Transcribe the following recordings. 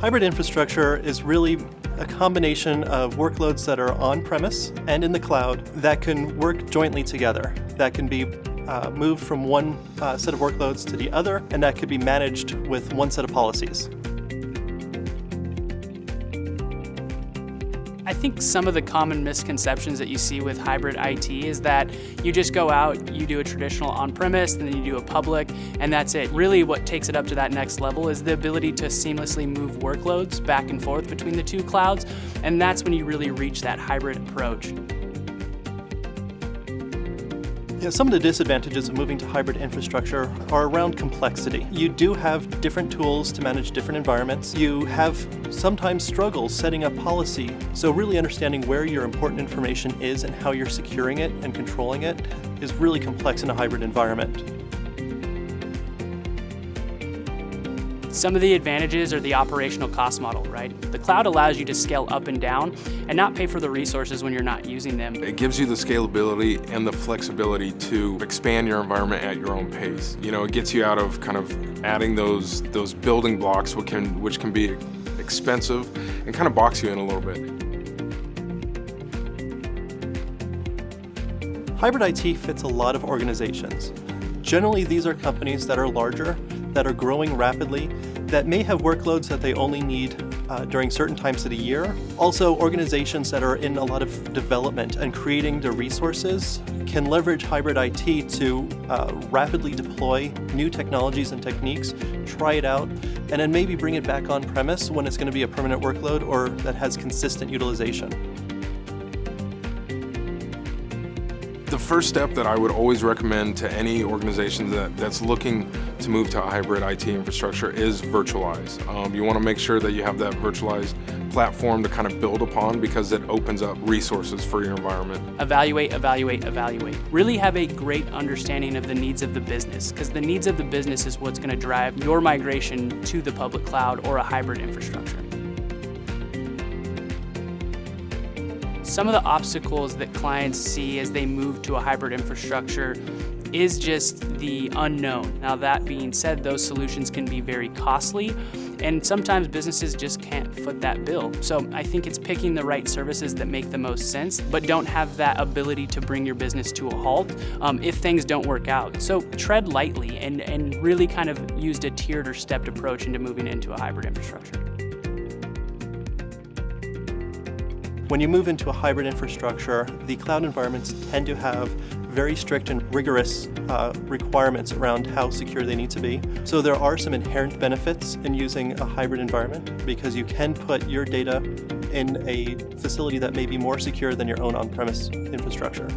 Hybrid infrastructure is really a combination of workloads that are on-premise and in the cloud that can work jointly together, that can be moved from one set of workloads to the other, and that could be managed with one set of policies. I think some of the common misconceptions that you see with hybrid IT is that you just go out, you do a traditional on-premise, and then you do a public, and that's it. Really what takes it up to that next level is the ability to seamlessly move workloads back and forth between the two clouds, and that's when you really reach that hybrid approach. Yeah, some of the disadvantages of moving to hybrid infrastructure are around complexity. You do have different tools to manage different environments. You have sometimes struggles setting up policy. So really understanding where your important information is and how you're securing it and controlling it is really complex in a hybrid environment. Some of the advantages are the operational cost model, right? The cloud allows you to scale up and down and not pay for the resources when you're not using them. It gives you the scalability and the flexibility to expand your environment at your own pace. You know, it gets you out of kind of adding those building blocks which can be expensive and kind of box you in a little bit. Hybrid IT fits a lot of organizations. Generally, these are companies that are larger, that are growing rapidly, that may have workloads that they only need during certain times of the year. Also, organizations that are in a lot of development and creating the resources can leverage hybrid IT to rapidly deploy new technologies and techniques, try it out, and then maybe bring it back on premise when it's going to be a permanent workload or that has consistent utilization. The first step that I would always recommend to any organization that's looking to move to a hybrid IT infrastructure is virtualize. You want to make sure that you have that virtualized platform to kind of build upon because it opens up resources for your environment. Evaluate, evaluate, evaluate. Really have a great understanding of the needs of the business, because the needs of the business is what's going to drive your migration to the public cloud or a hybrid infrastructure. Some of the obstacles that clients see as they move to a hybrid infrastructure is just the unknown. Now, that being said, those solutions can be very costly, and sometimes businesses just can't foot that bill. So I think it's picking the right services that make the most sense, but don't have that ability to bring your business to a halt if things don't work out. So tread lightly and really kind of used a tiered or stepped approach into moving into a hybrid infrastructure. When you move into a hybrid infrastructure, the cloud environments tend to have very strict and rigorous requirements around how secure they need to be. So there are some inherent benefits in using a hybrid environment because you can put your data in a facility that may be more secure than your own on-premise infrastructure.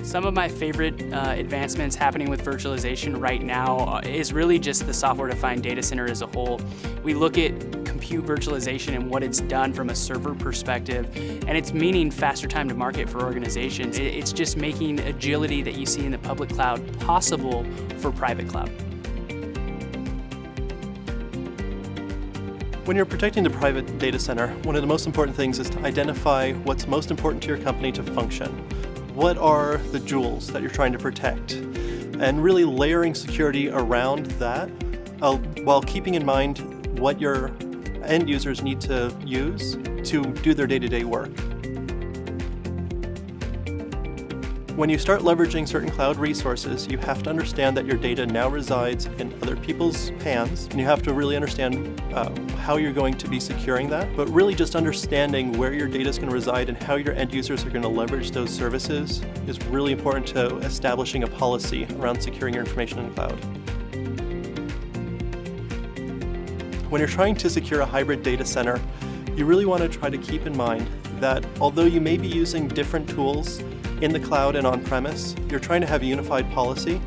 Some of my favorite advancements happening with virtualization right now is really just the software-defined data center as a whole. We look at compute virtualization and what it's done from a server perspective, and it's meaning faster time to market for organizations. It's just making agility that you see in the public cloud possible for private cloud. When you're protecting the private data center, one of the most important things is to identify what's most important to your company to function. What are the jewels that you're trying to protect? And really layering security around that while keeping in mind what your end users need to use to do their day-to-day work. When you start leveraging certain cloud resources, you have to understand that your data now resides in other people's hands, and you have to really understand how you're going to be securing that, but really just understanding where your data is going to reside and how your end users are going to leverage those services is really important to establishing a policy around securing your information in the cloud. When you're trying to secure a hybrid data center, you really want to try to keep in mind that although you may be using different tools in the cloud and on-premise, you're trying to have a unified policy,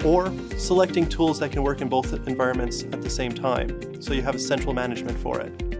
or selecting tools that can work in both environments at the same time, so you have a central management for it.